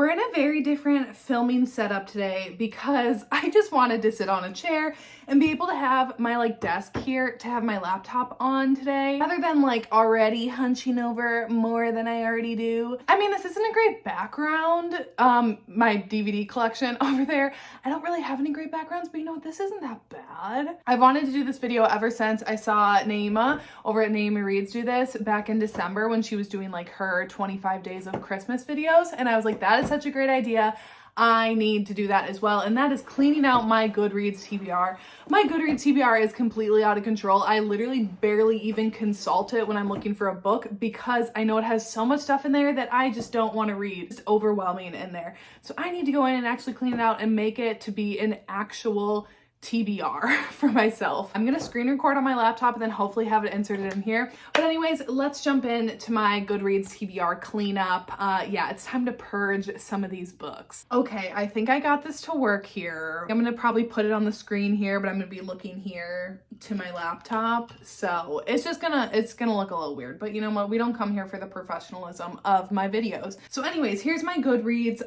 We're in a very different filming setup today because I just wanted to sit on a chair and be able to have my like desk here to have my laptop on today rather than like already hunching over more than I already do. I mean, this isn't a great background. My DVD collection over there, I don't really have any great backgrounds, but you know what? This isn't that bad. I wanted to do this video ever since I saw Naima over at Naima Reads do this back in December when she was doing like her 25 days of Christmas videos. And I was like, that is such a great idea. I need to do that as well. And that is cleaning out my Goodreads TBR. My Goodreads TBR is completely out of control. I literally barely even consult it when I'm looking for a book because I know it has so much stuff in there that I just don't want to read. It's overwhelming in there. So I need to go in and actually clean it out and make it to be an actual TBR for myself. I'm gonna screen record on my laptop and then hopefully have it inserted in here. But anyways, let's jump into my Goodreads TBR cleanup. Yeah, it's time to purge some of these books. Okay, I think I got this to work here. I'm gonna probably put it on the screen here, but I'm gonna be looking here to my laptop. So it's gonna look a little weird, but you know what? We don't come here for the professionalism of my videos. So anyways, here's my Goodreads.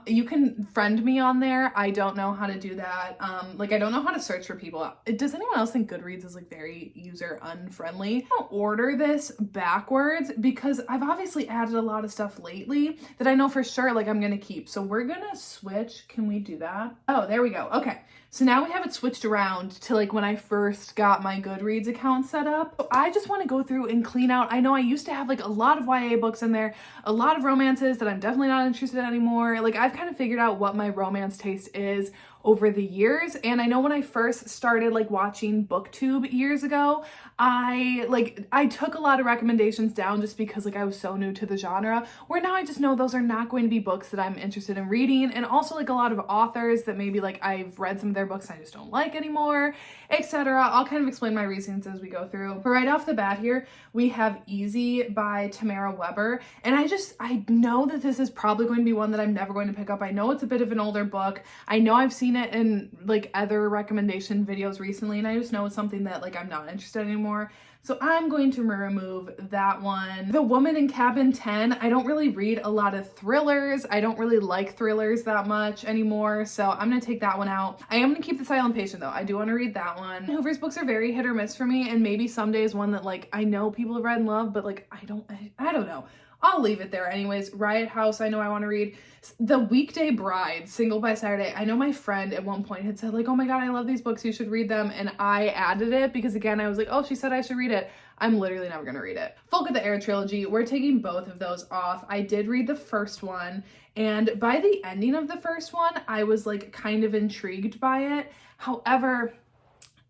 You can friend me on there. I don't know how to do that. Like I don't know how to search for people. Does anyone else think Goodreads is like very user unfriendly? I'll order this backwards because I've obviously added a lot of stuff lately that I know for sure like I'm gonna keep. So we're gonna switch. Can we do that? Oh, there we go. Okay. So now we have it switched around to like when I first got my Goodreads account set up. So I just want to go through and clean out. I know I used to have like a lot of YA books in there, a lot of romances that I'm definitely not interested in anymore. Like I've kind of figured out what my romance taste is over the years. And I know when I first started like watching BookTube years ago, I took a lot of recommendations down just because like I was so new to the genre, where now I just know those are not going to be books that I'm interested in reading. And also like a lot of authors that maybe like I've read some of their books and I just don't like anymore, etc. I'll kind of explain my reasons as we go through. But right off the bat here, we have Easy by Tamara Weber. And I know that this is probably going to be one that I'm never going to pick up. I know it's a bit of an older book. I know I've seen it in like other recommendation videos recently, and I just know it's something that like I'm not interested in anymore. So I'm going to remove that one. The Woman in Cabin 10, I don't really read a lot of thrillers. I don't really like thrillers that much anymore, so I'm gonna take that one out. I am gonna keep The Silent Patient though. I do want to read that one. Hoover's books are very hit or miss for me, and maybe someday is one that like I know people have read and love, but like I don't know. I'll leave it there anyways. Riot House, I know I want to read. The Weekday Bride, Single by Saturday. I know my friend at one point had said like, oh my god, I love these books, you should read them. And I added it because again, I was like, oh, she said I should read it. I'm literally never going to read it. Folk of the Air trilogy, we're taking both of those off. I did read the first one, and by the ending of the first one, I was like kind of intrigued by it. However,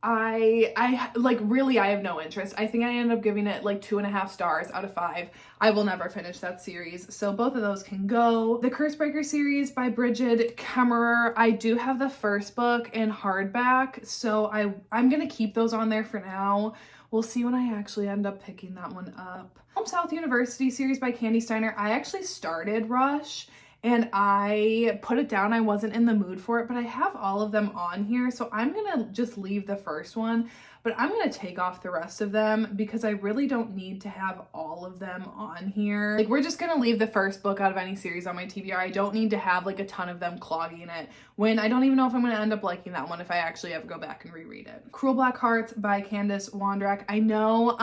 I have no interest. I think I ended up giving it like 2.5 stars out of 5. I will never finish that series. So both of those can go. The Cursebreaker series by Bridget Kemmerer. I do have the first book in hardback, so I'm going to keep those on there for now. We'll see when I actually end up picking that one up. Home South University series by Candy Steiner. I actually started Rush and I put it down. I wasn't in the mood for it, but I have all of them on here. So I'm gonna just leave the first one, but I'm gonna take off the rest of them because I really don't need to have all of them on here. Like we're just gonna leave the first book out of any series on my TBR. I don't need to have like a ton of them clogging it when I don't even know if I'm gonna end up liking that one if I actually ever go back and reread it. Cruel Black Hearts by Candace Wondrak. I know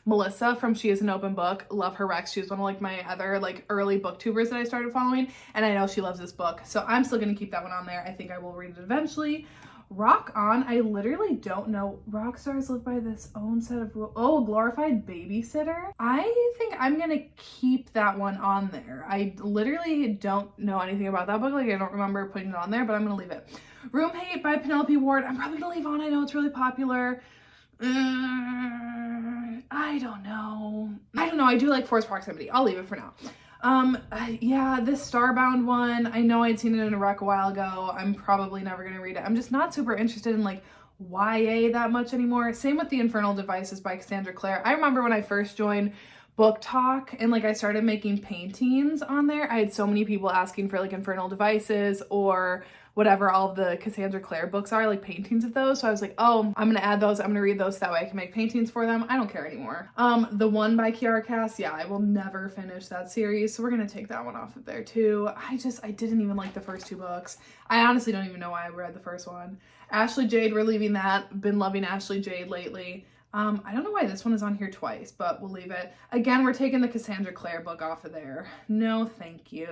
Melissa from She Is an Open Book, love her Rex. She was one of like my other like early booktubers that I started following, and I know she loves this book. So I'm still gonna keep that one on there. I think I will read it eventually. Rock On, I literally don't know. Rock stars live by this own set of rules. Oh, Glorified Babysitter. I think I'm gonna keep that one on there. I literally don't know anything about that book. Like I don't remember putting it on there, but I'm gonna leave it. Room Hate by Penelope Ward. I'm probably gonna leave on. I know it's really popular. I don't know. I do like Forced Proximity. I'll leave it for now. Yeah, this Starbound one, I know I'd seen it in a rec a while ago. I'm probably never gonna read it. I'm just not super interested in like YA that much anymore. Same with The Infernal Devices by Cassandra Clare. I remember when I first joined book talk and like I started making paintings on there, I had so many people asking for like Infernal Devices or whatever all of the Cassandra Clare books are, like paintings of those. So I was like, oh, I'm gonna add those. I'm gonna read those so that way I can make paintings for them. I don't care anymore. The one by Kiara Cass, yeah, I will never finish that series. So we're gonna take that one off of there too. I didn't even like the first 2 books. I honestly don't even know why I read the first one. Ashley Jade, we're leaving that. Been loving Ashley Jade lately. I don't know why this one is on here twice, but we'll leave it. Again, we're taking the Cassandra Clare book off of there. No, thank you.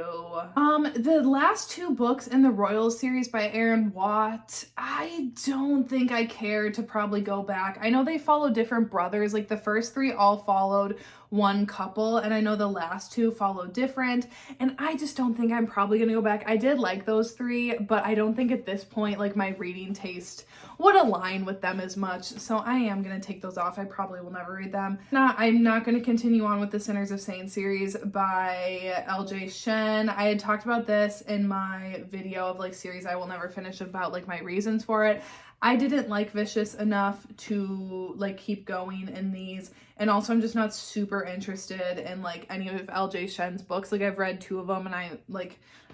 The last 2 books in the Royals series by Aaron Watt, I don't think I care to probably go back. I know they follow different brothers. Like the first 3 all followed one couple, and I know the last 2 follow different, and I just don't think I'm probably gonna go back. I did like those 3, but I don't think at this point like my reading taste would align with them as much, so I am gonna take those off. I probably will never read them. I'm not gonna continue on with the Sinners of Saints series by LJ Shen. I had talked about this in my video of like series I will never finish about like my reasons for it. I didn't like Vicious enough to like keep going in these, and also I'm just not super interested in like any of LJ Shen's books. Like I've read 2 of them and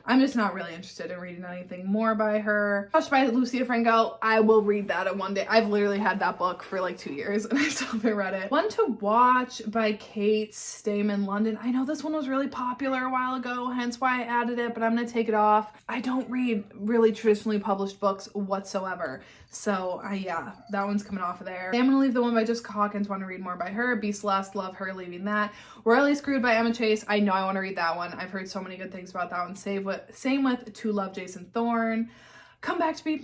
I'm just not really interested in reading anything more by her. Crushed by Lucia Franco, I will read that at one day. I've literally had that book for like 2 years and I still haven't read it. One to Watch by Kate Stayman London. I know this one was really popular a while ago, hence why I added it, but I'm gonna take it off. I don't read really traditionally published books whatsoever. So yeah, that one's coming off of there. I'm gonna leave the one by Jessica Hawkins, want to read more by her. Be Celeste, love her, leaving that. Royally Screwed by Emma Chase, I know I want to read that one. I've heard so many good things about that one. Same with To Love Jason Thorne. Come Back to Me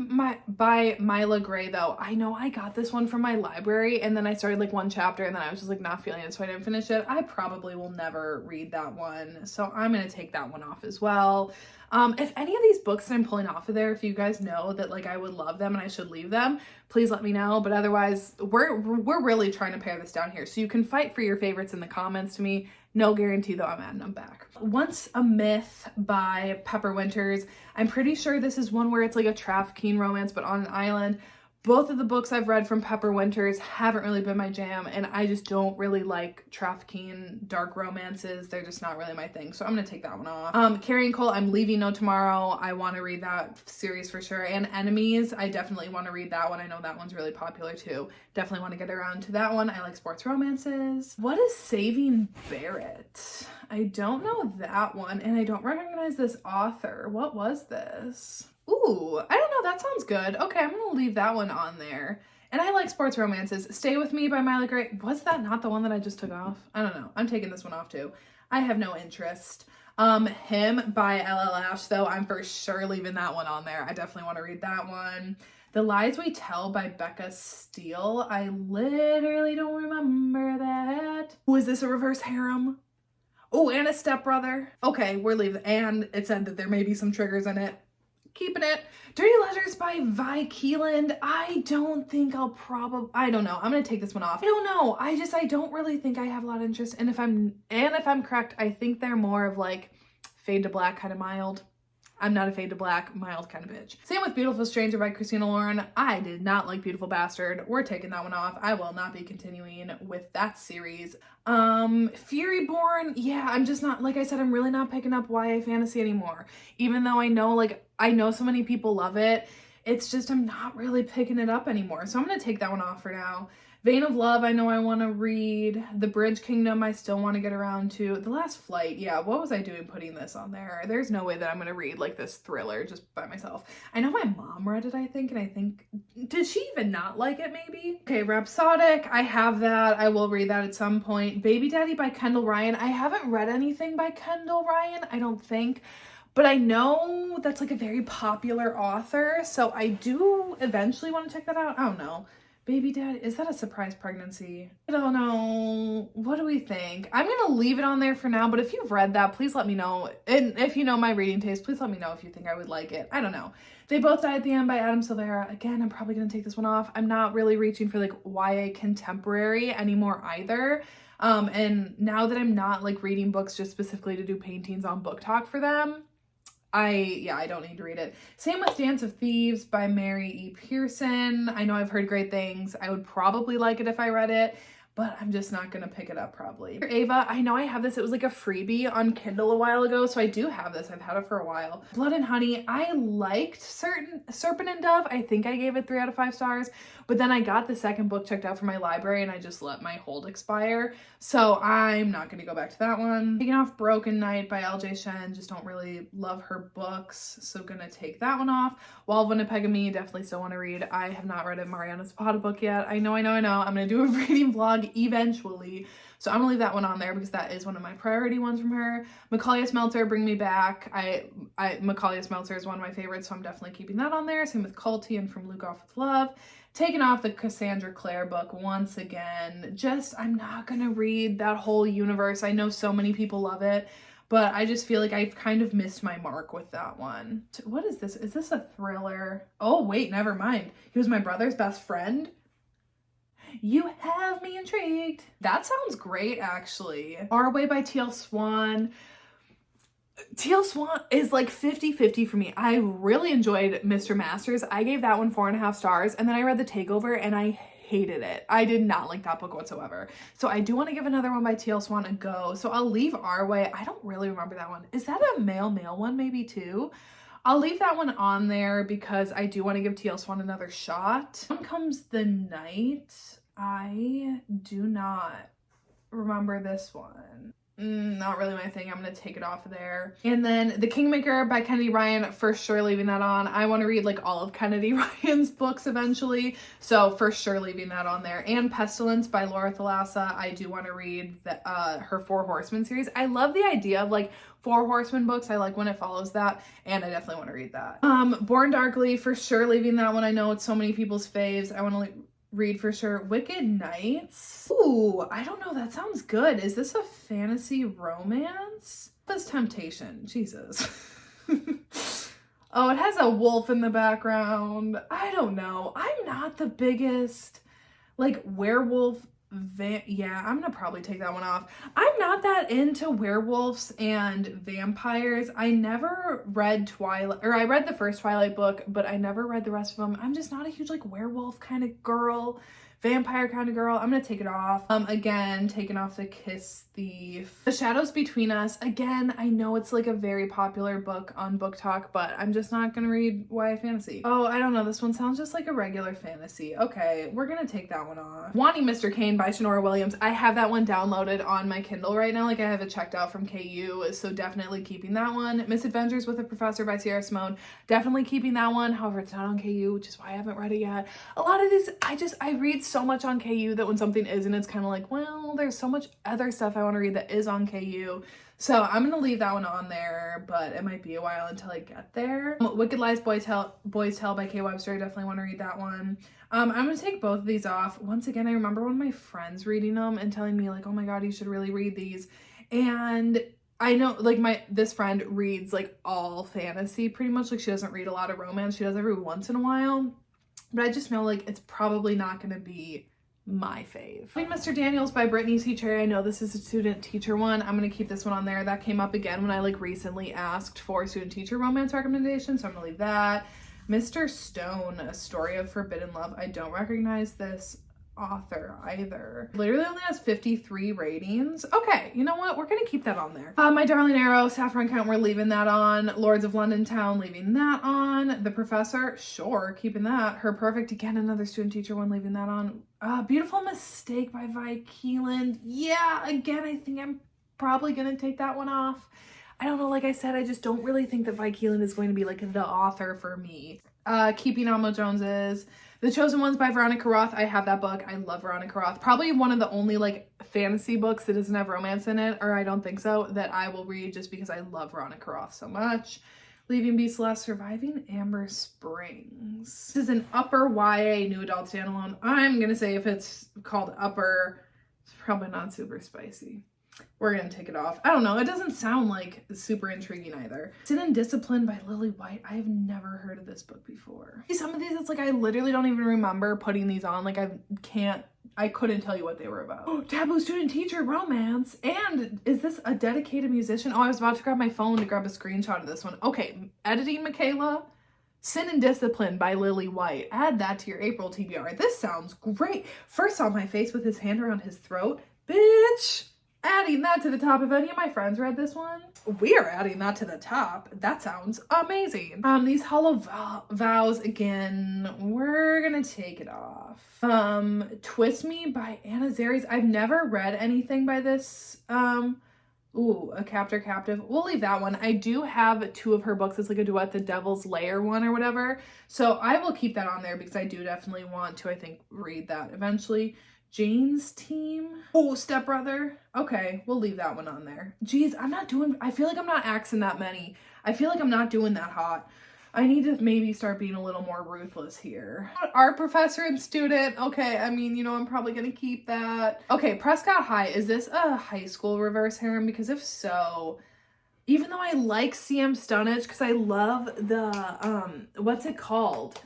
by Mila Gray though. I know I got this one from my library and then I started like 1 chapter and then I was just like not feeling it, so I didn't finish it. I probably will never read that one, so I'm gonna take that one off as well. If any of these books that I'm pulling off of there, if you guys know that like I would love them and I should leave them, please let me know. But otherwise, we're really trying to pare this down here. So you can fight for your favorites in the comments to me. No guarantee though, I'm adding them back. Once a Myth by Pepper Winters. I'm pretty sure this is one where it's like a trafficking romance but on an island. Both of the books I've read from Pepper Winters haven't really been my jam, and I just don't really like trafficking dark romances. They're just not really my thing, so I'm gonna take that one off. Carrie & Cole, I'm leaving No Tomorrow. I want to read that series for sure. And Enemies, I definitely want to read that one. I know that one's really popular too. Definitely want to get around to that one. I like sports romances. What is Saving Barrett? I don't know that one, and I don't recognize this author. What was this? Ooh, I don't know. That sounds good. Okay, I'm gonna leave that one on there. And I like sports romances. Stay With Me by Mila Gray. Was that not the one that I just took off? I don't know. I'm taking this one off too. I have no interest. Him by LL Ash though, I'm for sure leaving that one on there. I definitely want to read that one. The Lies We Tell by Becca Steele. I literally don't remember that. Oh, is this a reverse harem? Oh, and a stepbrother. Okay, we're leaving. And it said that there may be some triggers in it. Keeping it. Dirty Letters by Vi Keeland. I don't think I'll I don't know. I'm gonna take this one off. I don't know. I don't really think I have a lot of interest. And if I'm correct, I think they're more of like Fade to Black kind of mild. I'm not a Fade to Black, mild kind of bitch. Same with Beautiful Stranger by Christina Lauren. I did not like Beautiful Bastard. We're taking that one off. I will not be continuing with that series. Furyborn, yeah, I'm just not, like I said, I'm really not picking up YA fantasy anymore. Even though I know so many people love it, it's just I'm not really picking it up anymore. So I'm gonna take that one off for now. Vein of Love, I know I want to read. The Bridge Kingdom, I still want to get around to. The Last Flight, yeah, what was I doing putting this on there? There's no way that I'm going to read like this thriller just by myself. I know my mom read it, I think, and I think, did she even not like it maybe? Okay, Rhapsodic, I have that. I will read that at some point. Baby Daddy by Kendall Ryan. I haven't read anything by Kendall Ryan, I don't think. But I know that's like a very popular author, so I do eventually want to check that out. I don't know. Baby Daddy, is that a surprise pregnancy? I don't know. What do we think? I'm gonna leave it on there for now, but if you've read that, please let me know. And if you know my reading taste, please let me know if you think I would like it. I don't know. They Both Die at the End by Adam Silvera. Again, I'm probably gonna take this one off. I'm not really reaching for like YA contemporary anymore either. And now that I'm not like reading books just specifically to do paintings on Book Talk for them, I don't need to read it. Same with Dance of Thieves by Mary E. Pearson. I know I've heard great things. I would probably like it if I read it, but I'm just not gonna pick it up probably. Ava, I know I have this. It was like a freebie on Kindle a while ago, so I do have this. I've had it for a while. Blood and Honey, I liked Serpent and Dove. I think I gave it 3 out of 5 stars, but then I got the second book checked out from my library and I just let my hold expire, so I'm not gonna go back to that one. Taking off Broken Night by LJ Shen. Just don't really love her books, so gonna take that one off. Wall of Winnipeg and Me, definitely still want to read. I have not read a Mariana Zapata book yet. I know. I'm gonna do a reading vlog eventually, so I'm gonna leave that one on there because that is one of my priority ones from her. Macaulay Smelter, Bring Me Back. Macaulay Smelter is one of my favorites, so I'm definitely keeping that on there. Same with Culty and From Luke Off with Love. Taking off the Cassandra Clare book once again. Just, I'm not gonna read that whole universe. I know so many people love it, but I just feel like I've kind of missed my mark with that one. What is this? Is this a thriller? Oh wait, never mind. He Was My Brother's Best Friend. You have me intrigued. That sounds great, actually. Our Way by T.L. Swan. T.L. Swan is like 50-50 for me. I really enjoyed Mr. Masters. I gave that one 4.5 stars, and then I read The Takeover and I hated it. I did not like that book whatsoever. So I do want to give another one by T.L. Swan a go. So I'll leave Our Way. I don't really remember that one. Is that a male one maybe too? I'll leave that one on there because I do want to give T.L. Swan another shot. When Comes the Night. I do not remember this one. Not really my thing. I'm gonna take it off of there. And then The Kingmaker by Kennedy Ryan, for sure leaving that on. I want to read like all of Kennedy Ryan's books eventually, so for sure leaving that on there. And Pestilence by Laura Thalassa. I do want to read her 4 Horsemen series. I love the idea of like 4 Horsemen books. I like when it follows that, and I definitely want to read that. Born Darkly, for sure leaving that one. I know it's so many people's faves. I want to read for sure. Wicked Nights. Ooh, I don't know. That sounds good. Is this a fantasy romance? That's Temptation. Jesus. Oh, it has a wolf in the background. I don't know. I'm not the biggest like werewolf yeah, I'm gonna probably take that one off. I'm not that into werewolves and vampires. I never read Twilight, or I read the first Twilight book, but I never read the rest of them. I'm just not a huge like werewolf kind of girl, vampire kind of girl. I'm gonna take it off. Again, taking off The Kiss Thief. The Shadows Between Us. Again, I know it's like a very popular book on Book Talk, but I'm just not gonna read YA fantasy. Oh, I don't know. This one sounds just like a regular fantasy. Okay, we're gonna take that one off. Wanting Mr. Kane by Sonora Williams. I have that one downloaded on my Kindle right now. Like I have it checked out from KU, so definitely keeping that one. Misadventures with a Professor by Sierra Simone. Definitely keeping that one. However, it's not on KU, which is why I haven't read it yet. A lot of these, I read so much on KU that when something isn't, it's kind of like, well, there's so much other stuff I want to read that is on KU. So I'm going to leave that one on there, but it might be a while until I get there. Wicked Lies Boys Tell by Kay Webster. I definitely want to read that one. I'm going to take both of these off. Once again, I remember one of my friends reading them and telling me like, oh my God, you should really read these. And I know like this friend reads like all fantasy pretty much. Like she doesn't read a lot of romance. She does every once in a while. But I just know like it's probably not going to be my fave. Mr. Daniels by Brittany C. Cherry. I know this is a student teacher one. I'm going to keep this one on there. That came up again when I like recently asked for student teacher romance recommendations, so I'm going to leave that. Mr. Stone, A Story of Forbidden Love. I don't recognize this author either. Literally only has 53 ratings. Okay, you know what? We're gonna keep that on there. My Darling Arrow, Saffron Count, we're leaving that on. Lords of London Town, leaving that on. The Professor, sure, keeping that. Her Perfect, again, another student teacher one, leaving that on. Beautiful Mistake by Vi Keeland. Yeah, again, I think I'm probably gonna take that one off. I don't know, like I said, I just don't really think that Vi Keeland is going to be like the author for me. Keeping Alma Jones's. The Chosen Ones by Veronica Roth. I have that book. I love Veronica Roth. Probably one of the only like fantasy books that doesn't have romance in it, or I don't think so, that I will read just because I love Veronica Roth so much. Leaving Be Celeste, Surviving Amber Springs. This is an upper YA new adult standalone. I'm gonna say if it's called upper, it's probably not super spicy. We're gonna take it off. I don't know. It doesn't sound like super intriguing either. Sin and Discipline by Lily White. I have never heard of this book before. Some of these, it's like I literally don't even remember putting these on. Like I couldn't tell you what they were about. Oh, Taboo Student Teacher Romance. And is this a dedicated musician? Oh, I was about to grab my phone to grab a screenshot of this one. Okay, editing Michaela. Sin and Discipline by Lily White. Add that to your April TBR. This sounds great. First on my face with his hand around his throat. Bitch! Adding that to the top. If any of my friends read this one, we are adding that to the top. That sounds amazing. These hollow vows again, we're gonna take it off. Twist Me by Anna Zaries. I've never read anything by this. Ooh, A Captor Captive. We'll leave that one. I do have 2 of her books. It's like a duet, the Devil's Lair one or whatever. So I will keep that on there because I do definitely want to, I think, read that eventually. Jane's Team. Oh, Stepbrother. Okay, we'll leave that one on there. Geez, I feel like I'm not axing that many. I feel like I'm not doing that hot. I need to maybe start being a little more ruthless here. Art Professor and Student. Okay, I mean, you know, I'm probably gonna keep that. Okay, Prescott High. Is this a high school reverse harem? Because if so, even though I like CM Stunich, because I love the, what's it called?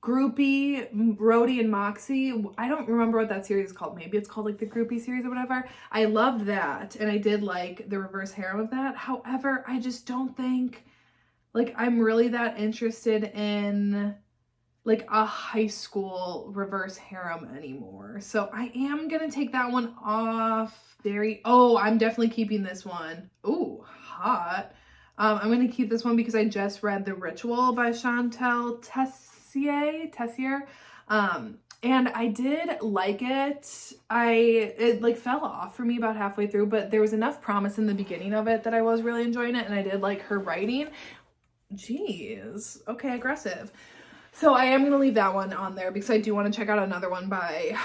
Groupie, Rhodey and Moxie. I don't remember what that series is called. Maybe it's called like the Groupie series or whatever. I loved that, and I did like the reverse harem of that. However, I just don't think like I'm really that interested in like a high school reverse harem anymore. So I am gonna take that one off. Oh, I'm definitely keeping this one. Ooh, hot. I'm gonna keep this one because I just read The Ritual by Chantal Tessier. And I did like it. It like fell off for me about halfway through, but there was enough promise in the beginning of it that I was really enjoying it, and I did like her writing. Jeez. Okay, aggressive. So I am going to leave that one on there because I do want to check out another one by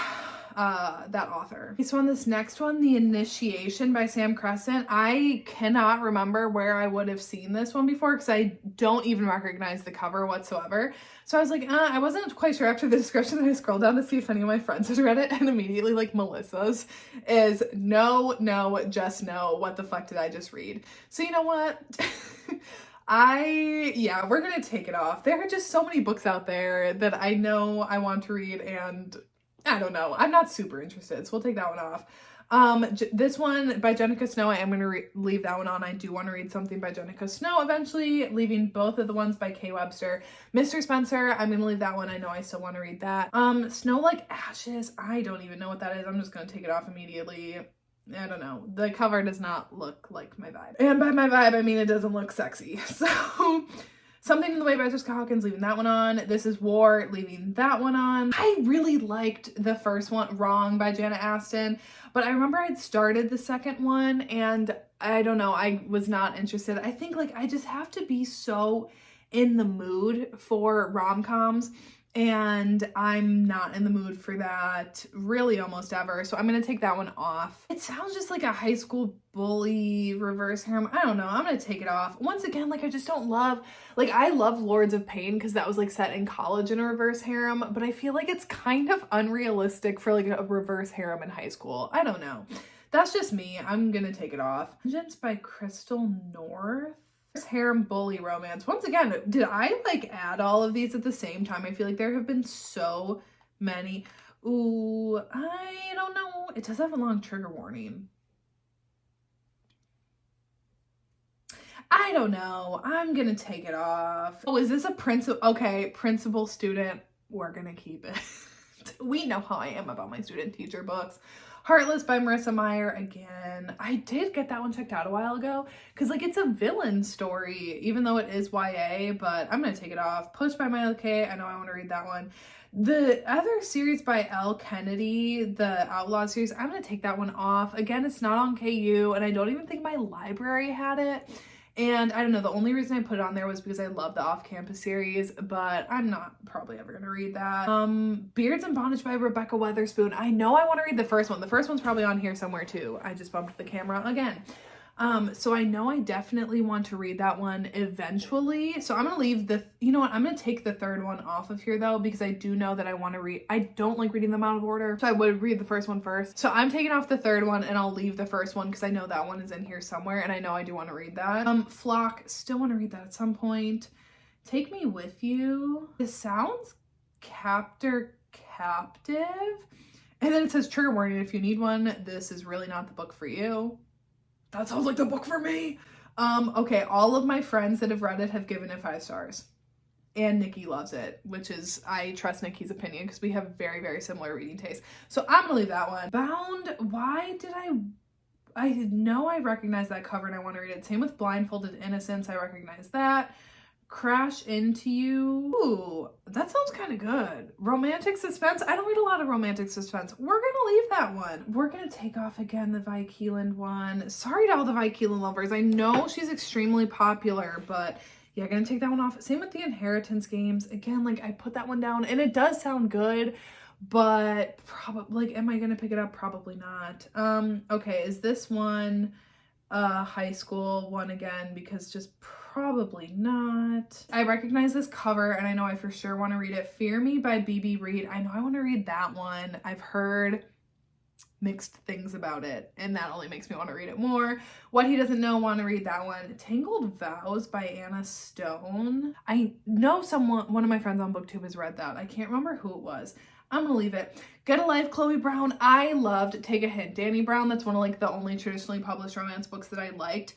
that author. So on this next one, The Initiation by Sam Crescent, I cannot remember where I would have seen this one before because I don't even recognize the cover whatsoever. So I was like, I wasn't quite sure after the description. I scrolled down to see if any of my friends had read it, and immediately like Melissa's is no, just no. What the fuck did I just read? So you know what? We're gonna take it off. There are just so many books out there that I know I want to read, and I don't know, I'm not super interested, so we'll take that one off. This one by Jenica Snow, I am gonna leave that one on. I do want to read something by Jenica Snow eventually, leaving both of the ones by Kay Webster. Mr. Spencer, I'm gonna leave that one. I know I still want to read that. Snow Like Ashes, I don't even know what that is. I'm just gonna take it off immediately. I don't know. The cover does not look like my vibe. And by my vibe, I mean it doesn't look sexy. So, Something in the Way by Jessica Hawkins, leaving that one on. This Is War, leaving that one on. I really liked the first one, Wrong by Janet Aston, but I remember I'd started the second one and I don't know, I was not interested. I think like I just have to be so in the mood for rom-coms, and I'm not in the mood for that really almost ever. So I'm going to take that one off. It sounds just like a high school bully reverse harem. I don't know. I'm going to take it off. Once again, like I just don't love, like I love Lords of Pain because that was like set in college in a reverse harem, but I feel like it's kind of unrealistic for like a reverse harem in high school. I don't know. That's just me. I'm going to take it off. Vengeance by Crystal North. Harem bully romance. Once again, did I like add all of these at the same time? I feel like there have been so many. Ooh, I don't know. It does have a long trigger warning. I don't know. I'm gonna take it off. Oh, is this a principal? Okay, principal student. We're gonna keep it. We know how I am about my student teacher books. Heartless by Marissa Meyer, again. I did get that one checked out a while ago because like it's a villain story, even though it is YA, but I'm gonna take it off. Pushed by Milo K. I know I want to read that one. The other series by Elle Kennedy, the Outlaw series, I'm gonna take that one off. Again, it's not on KU, and I don't even think my library had it. And I don't know, the only reason I put it on there was because I love the Off-Campus series, but I'm not probably ever going to read that. Beards and Bondage by Rebecca Weatherspoon. I know I want to read the first one. The first one's probably on here somewhere too. I just bumped the camera again. So I know I definitely want to read that one eventually. So I'm going to leave you know what? I'm going to take the third one off of here though, because I do know that I want to read, I don't like reading them out of order. So I would read the first one first. So I'm taking off the third one and I'll leave the first one because I know that one is in here somewhere and I know I do want to read that. Flock, still want to read that at some point. Take Me With You. This sounds captive. And then it says trigger warning. If you need one, this is really not the book for you. That sounds like the book for me. Okay, all of my friends that have read it have given it 5 stars. And Nikki loves it, which is, I trust Nikki's opinion because we have very, very similar reading tastes. So I'm gonna leave that one. Bound, why did I know I recognize that cover and I want to read it. Same with Blindfolded Innocence, I recognize that. Crash Into You. Ooh, that sounds kind of good. Romantic suspense. I don't read a lot of romantic suspense. We're gonna leave that one. We're gonna take off again the Vi Keeland one. Sorry to all the Vi Keeland lovers. I know she's extremely popular, but yeah, gonna take that one off. Same with the Inheritance Games. Again, like I put that one down and it does sound good, but probably, like, am I gonna pick it up? Probably not. Okay, is this one high school one again? Because just probably not. I recognize this cover and I know I for sure want to read it. Fear Me by B.B. Reed. I know I want to read that one. I've heard mixed things about it and that only makes me want to read it more. What He Doesn't Know, want to read that one. Tangled Vows by Anna Stone. I know one of my friends on BookTube has read that. I can't remember who it was. I'm gonna leave it. Get a Life, Chloe Brown. I loved Take a Hint, Danny Brown. That's one of like the only traditionally published romance books that I liked.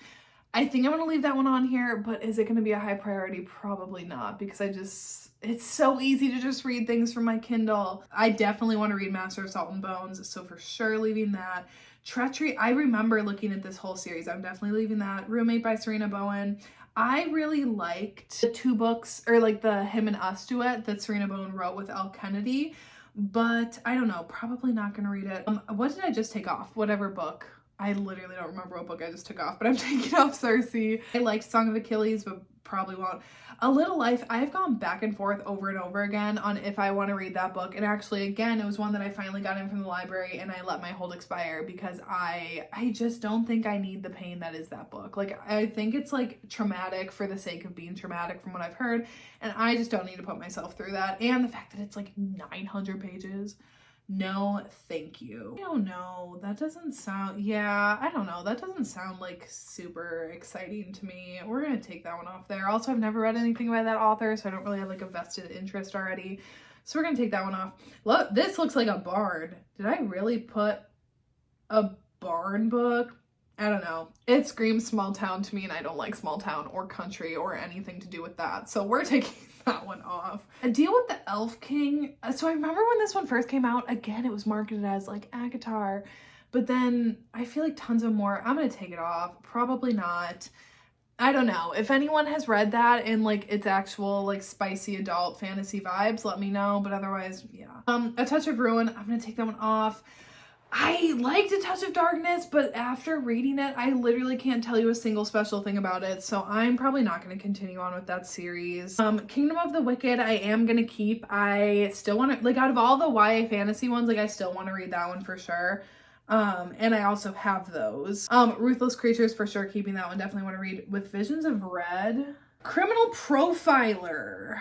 I think I'm gonna leave that one on here, but is it gonna be a high priority? Probably not, because it's so easy to just read things from my Kindle. I definitely want to read Master of Salt and Bones, so for sure leaving that. Treachery, I remember looking at this whole series. I'm definitely leaving that. Roommate by Serena Bowen. I really liked the 2 books, or like the Him and Us duet that Serena Bowen wrote with Elle Kennedy, but I don't know, probably not gonna read it. What did I just take off? Whatever book. I literally don't remember what book I just took off, but I'm taking off Cersei. I liked Song of Achilles, but probably won't. A Little Life, I've gone back and forth over and over again on if I want to read that book. And actually, again, it was one that I finally got in from the library and I let my hold expire because I just don't think I need the pain that is that book. Like, I think it's like traumatic for the sake of being traumatic from what I've heard. And I just don't need to put myself through that. And the fact that it's like 900 pages. No, thank you. I don't know. That doesn't sound, yeah, I don't know. That doesn't sound like super exciting to me. We're going to take that one off there. Also, I've never read anything by that author, so I don't really have like a vested interest already. So we're going to take that one off. Look, this looks like a barn. Did I really put a barn book? I don't know. It screams small town to me and I don't like small town or country or anything to do with that. So we're taking that one off. A Deal with the Elf King. So I remember when this one first came out, again, it was marketed as like ACOTAR, but then I feel like tons of more. I'm going to take it off. Probably not. I don't know. If anyone has read that and like its actual like spicy adult fantasy vibes, let me know. But otherwise, yeah. A Touch of Ruin. I'm going to take that one off. I liked A Touch of Darkness, but after reading it, I literally can't tell you a single special thing about it, so I'm probably not going to continue on with that series. Kingdom of the Wicked, I am going to keep. I still want to, like, out of all the YA fantasy ones, like, I still want to read that one for sure. And I also have those. Ruthless Creatures, for sure, keeping that one. Definitely want to read. With Visions of Red. Criminal Profiler.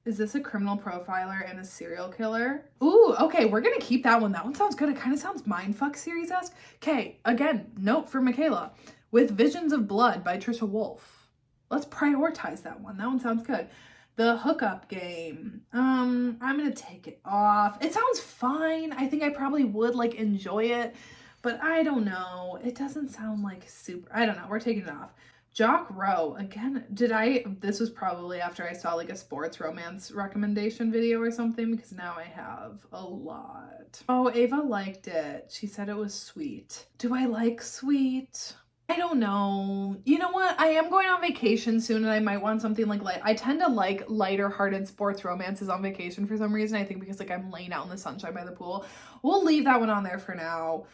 Is this a criminal profiler and a serial killer? Ooh, okay, we're gonna keep that one. That one sounds good. It kind of sounds Mindfuck series-esque. Okay, again, note for Michaela. With Visions of Blood by Trisha Wolfe. Let's prioritize that one. That one sounds good. The Hookup Game. I'm gonna take it off. It sounds fine. I think I probably would like enjoy it, but I don't know. It doesn't sound like super, I don't know. We're taking it off. Jock Row, again, this was probably after I saw like a sports romance recommendation video or something, because now I have a lot. Oh, Ava liked it. She said it was sweet. Do I like sweet? I don't know. You know what? I am going on vacation soon and I might want something like light. I tend to like lighter hearted sports romances on vacation for some reason. I think because like I'm laying out in the sunshine by the pool. We'll leave that one on there for now.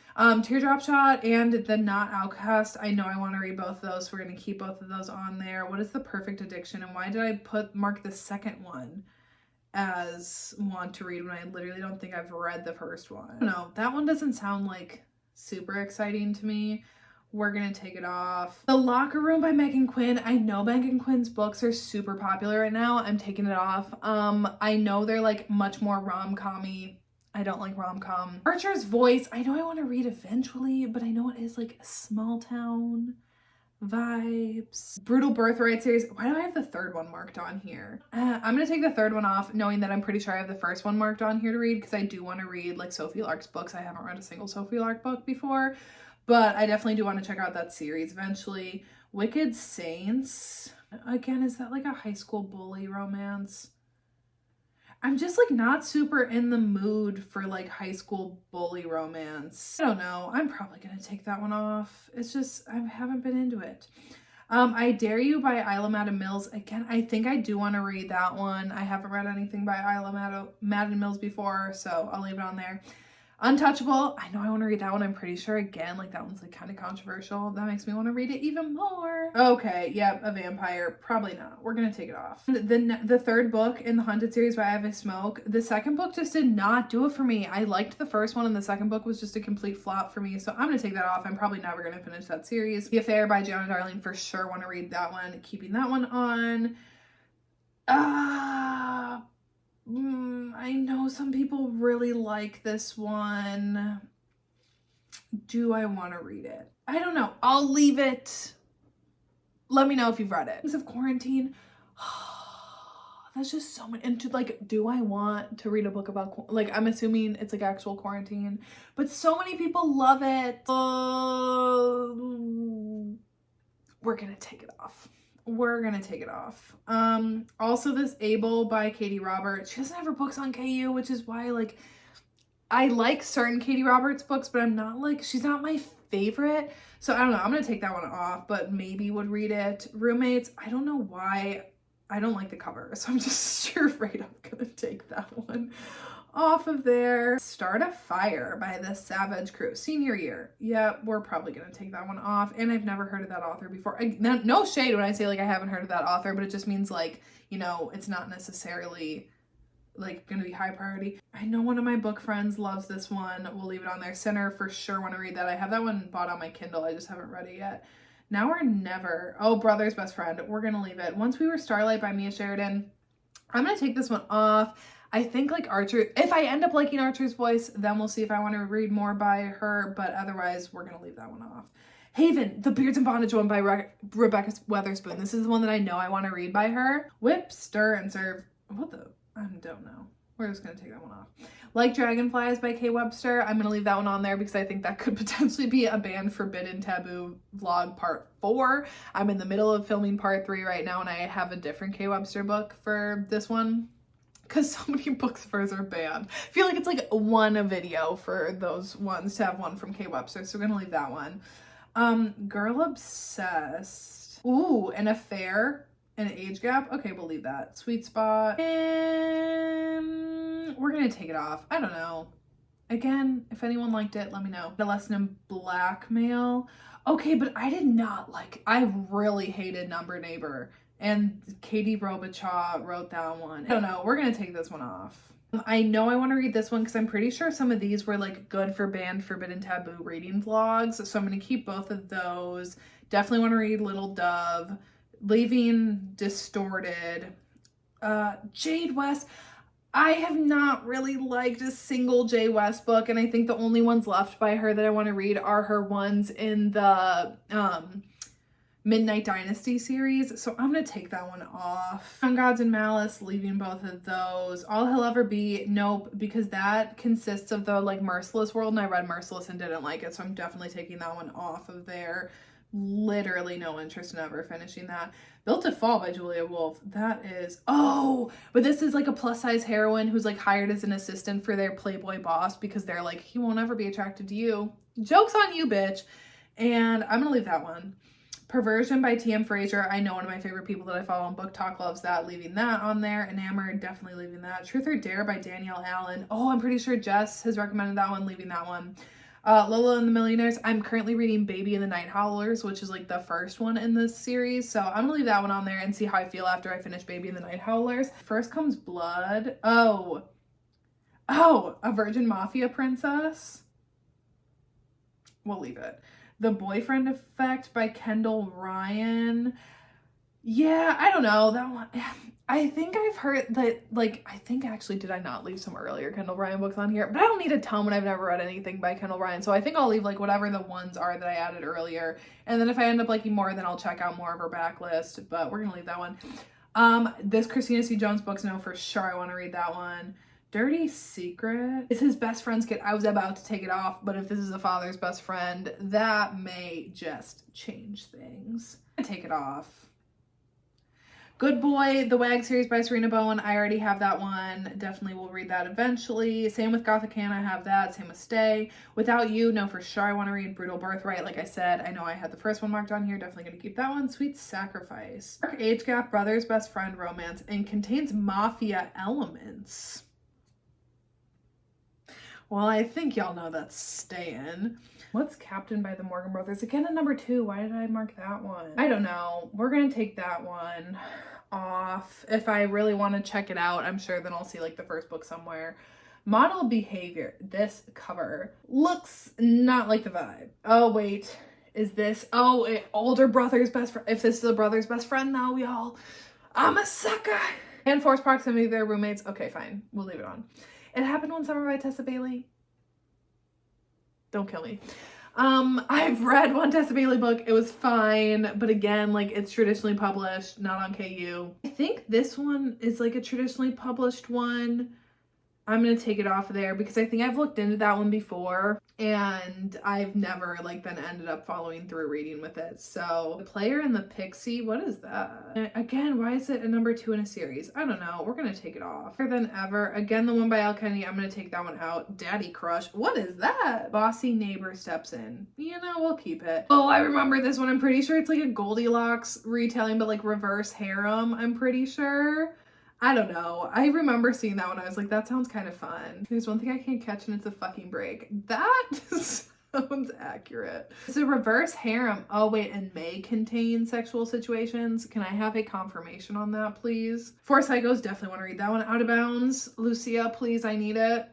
Teardrop Shot and The Not Outcast. I know I want to read both of those, so we're going to keep both of those on there. What is The Perfect Addiction, and why did I mark the second one as want to read when I literally don't think I've read the first one? No, that one doesn't sound like super exciting to me. We're gonna take it off. The Locker Room by Megan Quinn. I know Megan Quinn's books are super popular right now. I'm taking it off. I know they're like much more rom-com-y. I don't like rom-com. Archer's Voice. I know I want to read eventually, but I know it is like small town vibes. Brutal Birthright series. Why do I have the third one marked on here? I'm gonna take the third one off, knowing that I'm pretty sure I have the first one marked on here to read, because I do want to read like Sophie Lark's books. I haven't read a single Sophie Lark book before. But I definitely do want to check out that series eventually. Wicked Saints. Again, is that like a high school bully romance? I'm just like not super in the mood for like high school bully romance. I don't know. I'm probably gonna take that one off. It's just, I haven't been into it. I Dare You by Isla Madden Mills. Again, I think I do want to read that one. I haven't read anything by Isla Madden Mills before, so I'll leave it on there. Untouchable. I know I want to read that one. I'm pretty sure, again, like that one's like kind of controversial. That makes me want to read it even more. Okay, yep, a vampire. Probably not. We're going to take it off. The third book in the Haunted series by Ivy Smoke. The second book just did not do it for me. I liked the first one and the second book was just a complete flop for me. So I'm going to take that off. I'm probably never going to finish that series. The Affair by Gianna Darling, for sure want to read that one. Keeping that one on. I know some people really like this one. Do I want to read it? I don't know. I'll leave it. Let me know if you've read it. Because of quarantine. That's just so much. And to like, do I want to read a book about, like, I'm assuming it's like actual quarantine, but so many people love it. We're gonna take it off. We're gonna take it off. Also this Able by Katie Roberts. She doesn't have her books on KU, which is why like I like certain Katie Roberts books, but I'm not like, she's not my favorite. So I don't know, I'm gonna take that one off, but maybe would read it. Roommates, I don't know why. I don't like the cover, so I'm just sure afraid I'm gonna take that one off of there. Start a Fire by the Savage Crew. Senior year. Yeah, we're probably gonna take that one off. And I've never heard of that author before. No shade when I say like I haven't heard of that author, but it just means like, you know, it's not necessarily like gonna be high priority. I know one of my book friends loves this one. We'll leave it on there. Center, for sure want to read that. I have that one bought on my Kindle. I just haven't read it yet. Now or Never. Oh, Brother's Best Friend. We're gonna leave it. Once We Were Starlight by Mia Sheridan. I'm gonna take this one off. I think like Archer, if I end up liking Archer's Voice, then we'll see if I want to read more by her, but otherwise we're gonna leave that one off. Haven, the Beards and Bondage one by Rebecca Weatherspoon. This is the one that I know I want to read by her. Whip, Stir, and Serve. What the? I don't know. We're just going to take that one off. Like Dragonflies by Kay Webster. I'm going to leave that one on there because I think that could potentially be a banned, forbidden, taboo vlog part 4. I'm in the middle of filming part 3 right now and I have a different Kay Webster book for this one because so many books of hers are banned. I feel like it's like one a video for those ones to have one from Kay Webster, so we're going to leave that one. Girl Obsessed. Ooh, An Affair. An Age Gap. Okay, we'll leave that. Sweet Spot. And we're gonna take it off. I don't know. Again, if anyone liked it, let me know. A Lesson in Blackmail. Okay, but I did not like, I really hated Number Neighbor. And Katie Robichaud wrote that one. I don't know. We're gonna take this one off. I know I want to read this one because I'm pretty sure some of these were like good for banned, forbidden, taboo reading vlogs. So I'm gonna keep both of those. Definitely want to read Little Dove. Leaving Distorted. Jade West. I have not really liked a single Jay West book, and I think the only ones left by her that I want to read are her ones in the Midnight Dynasty series, so I'm gonna take that one off. On Gods and Malice, leaving both of those. All He'll Ever Be, nope, because that consists of the like Merciless world, and I read Merciless and didn't like it, so I'm definitely taking that one off of there. Literally no interest in ever finishing that. Built to Fall by Julia Wolf. That is, oh, but this is like a plus size heroine who's like hired as an assistant for their Playboy boss because they're like, he won't ever be attracted to you. Joke's on you, bitch. And I'm gonna leave that one. Perversion by T.M. Frazier. I know one of my favorite people that I follow on Book Talk loves that. Leaving that on there. Enamored, definitely leaving that. Truth or Dare by Danielle Allen. Oh, I'm pretty sure Jess has recommended that one. Leaving that one. Lola and the Millionaires. I'm currently reading Baby and the Night Howlers, which is like the first one in this series. So I'm gonna leave that one on there and see how I feel after I finish Baby and the Night Howlers. First comes Blood. Oh, A Virgin Mafia Princess. We'll leave it. The Boyfriend Effect by Kendall Ryan. Yeah, I don't know. That one, I think I've heard that, like, I think actually, did I not leave some earlier Kendall Ryan books on here? But I don't need a ton when I've never read anything by Kendall Ryan. So I think I'll leave, like, whatever the ones are that I added earlier. And then if I end up liking more, then I'll check out more of her backlist. But we're going to leave that one. This Christina C. Jones books, no, for sure I want to read that one. Dirty Secret is his best friend's kid. I was about to take it off, but if this is a father's best friend, that may just change things. I take it off. Good Boy, The Wag series by Serena Bowen. I already have that one. Definitely will read that eventually. Same with Gothic Hannah, I have that. Same with Stay. Without You, no, for sure I want to read Brutal Birthright. Like I said, I know I had the first one marked on here. Definitely going to keep that one. Sweet Sacrifice. Dark age gap, brother's best friend romance, and contains mafia elements. Well, I think y'all know that's staying. What's Captain by the Morgan Brothers? Again, at number 2. Why did I mark that one? I don't know. We're going to take that one off. If I really want to check it out, I'm sure then I'll see like the first book somewhere. Model Behavior. This cover looks not like the vibe. Oh, wait. Is this? Oh, older brother's best friend. If this is a brother's best friend, though, y'all, I'm a sucker. And forced proximity, they're roommates. Okay, fine. We'll leave it on. It Happened One Summer by Tessa Bailey. Don't kill me. I've read one Tessa Bailey book. It was fine, but again, like, it's traditionally published, not on KU. I think this one is like a traditionally published one. I'm going to take it off of there because I think I've looked into that one before and I've never like then ended up following through reading with it. So The Player and the Pixie, what is that? Again, why is it a number 2 in a series? I don't know. We're going to take it off. Better Than Ever. Again, the one by Al Kennedy. I'm going to take that one out. Daddy Crush. What is that? Bossy Neighbor Steps In. You know, we'll keep it. Oh, I remember this one. I'm pretty sure it's like a Goldilocks retelling, but like reverse harem, I'm pretty sure. I don't know. I remember seeing that one. I was like, that sounds kind of fun. There's one thing I can't catch and it's a fucking break. That sounds accurate. It's a reverse harem. Oh wait, and may contain sexual situations. Can I have a confirmation on that, please? Four Psychos, definitely want to read that one. Out of Bounds. Lucia, please, I need it.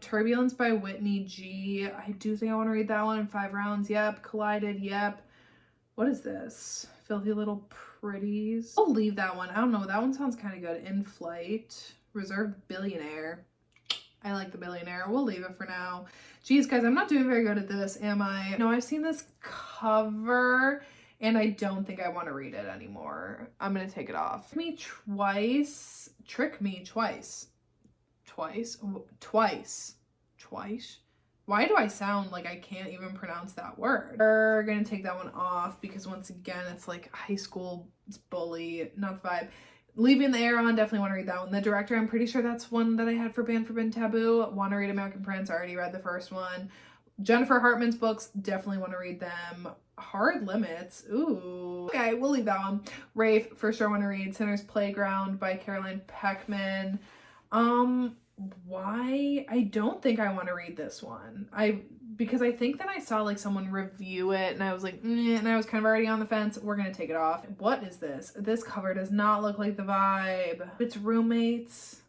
Turbulence by Whitney G. I do think I want to read that one. 5 rounds, yep. Collided, yep. What is this? Filthy Little Pretties. I'll leave that one. I don't know. That one sounds kind of good. In Flight. Reserved Billionaire. I like The Billionaire. We'll leave it for now. Geez, guys, I'm not doing very good at this, am I? No, I've seen this cover and I don't think I want to read it anymore. I'm going to take it off. Trick Me Twice. Twice? Why do I sound like I can't even pronounce that word? We're gonna take that one off because once again, it's like high school bully, not the vibe. Leaving the Air On, definitely want to read that one. The Director, I'm pretty sure that's one that I had for Banned Forbidden Taboo. Want to read American Prince, I already read the first one. Jennifer Hartman's books, definitely want to read them. Hard Limits, ooh. Okay, we'll leave that one. Rafe, for sure want to read. Sinner's Playground by Caroline Peckman. Why? I don't think I want to read this one. Because I think that I saw like someone review it and I was like, and I was kind of already on the fence. We're going to take it off. What is this? This cover does not look like the vibe. It's Roommates.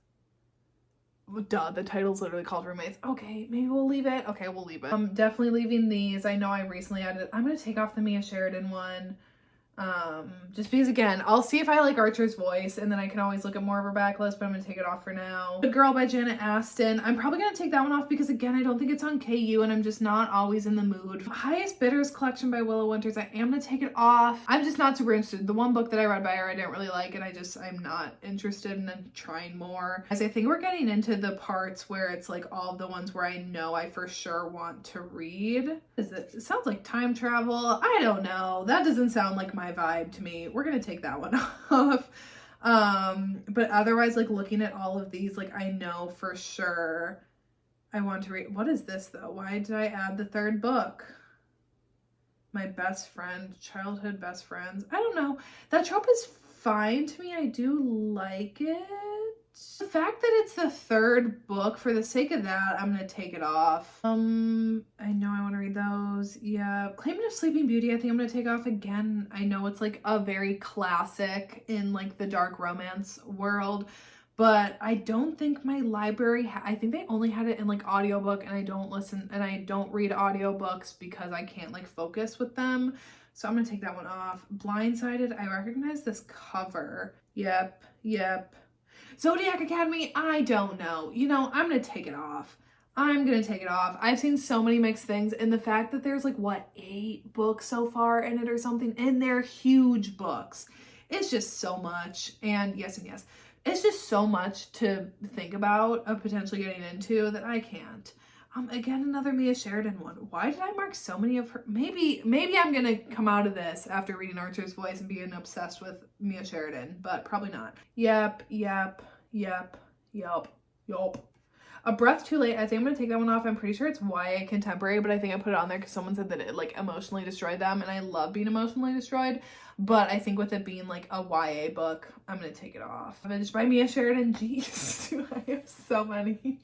Duh, the title's literally called Roommates. Okay, maybe we'll leave it. Okay, we'll leave it. I'm definitely leaving these. I know I recently added, I'm going to take off the Mia Sheridan one. Just because again, I'll see if I like Archer's voice and then I can always look at more of her backlist, but I'm gonna take it off for now. Good Girl by Janet Aston. I'm probably gonna take that one off because again, I don't think it's on KU and I'm just not always in the mood. Highest Bidders collection by Willow Winters. I am gonna take it off. I'm just not super interested. The one book that I read by her I didn't really like and I'm not interested in trying more. As I think we're getting into the parts where it's like all of the ones where I know I for sure want to read. It sounds like time travel. I don't know. That doesn't sound like my vibe to me. We're gonna take that one off. But otherwise, like looking at all of these, like I know for sure I want to read. What is this though? Why did I add the third book? My best friend, childhood best friends. I don't know. That trope is fine to me. I do like it. The fact that it's the third book, for the sake of that, I'm gonna take it off. I know I want to read those. Yeah. Claimant of Sleeping Beauty, I think I'm gonna take off again. I know it's like a very classic in like the dark romance world, but I don't think my library, I think they only had it in like audiobook and I don't read audiobooks because I can't like focus with them. So I'm gonna take that one off. Blindsided, I recognize this cover. Yep. Zodiac Academy, I don't know. You know, I'm going to take it off. I've seen so many mixed things, and the fact that there's like, what, 8 books so far in it or something, and they're huge books. It's just so much, and yes, it's just so much to think about of potentially getting into that I can't. Again, another Mia Sheridan one. Why did I mark so many of her? Maybe I'm gonna come out of this after reading Archer's Voice and being obsessed with Mia Sheridan, but probably not. Yep. A Breath Too Late. I think I'm gonna take that one off. I'm pretty sure it's YA contemporary, but I think I put it on there because someone said that it like emotionally destroyed them, and I love being emotionally destroyed. But I think with it being like a YA book, I'm gonna take it off. I'm gonna just buy Mia Sheridan. Jeez, I have so many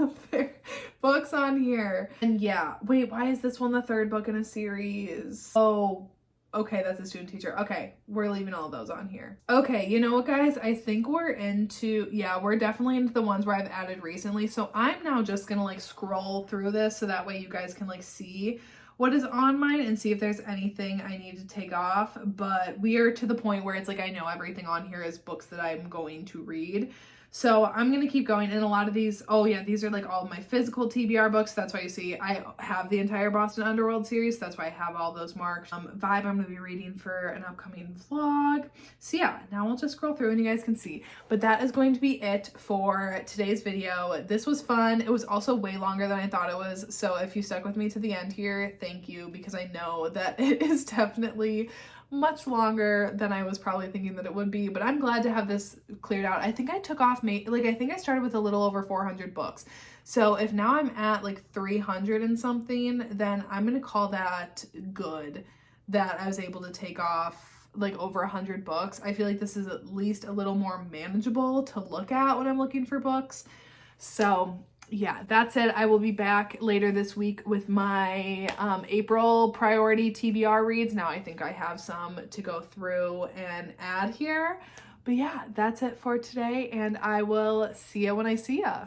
of their books on here. And yeah, wait, why is this one the third book in a series? Oh, okay, that's a student teacher. Okay, we're leaving all those on here. Okay, you know what, guys? I think we're definitely into the ones where I've added recently. So I'm now just gonna like scroll through this so that way you guys can like see what is on mine and see if there's anything I need to take off. But we are to the point where it's like I know everything on here is books that I'm going to read. So I'm going to keep going. And a lot of these, oh yeah, these are like all of my physical TBR books. That's why you see I have the entire Boston Underworld series. That's why I have all those marked. Vibe I'm going to be reading for an upcoming vlog. So yeah, now we'll just scroll through and you guys can see. But that is going to be it for today's video. This was fun. It was also way longer than I thought it was. So if you stuck with me to the end here, thank you, because I know that it is definitely much longer than I was probably thinking that it would be, but I'm glad to have this cleared out. I think I took off, I think I started with a little over 400 books. So if now I'm at like 300 and something, then I'm going to call that good, that I was able to take off like over 100 books. I feel like this is at least a little more manageable to look at when I'm looking for books. So yeah, that's it. I will be back later this week with my April priority TBR reads. Now I think I have some to go through and add here. But yeah, that's it for today, and I will see ya when I see ya.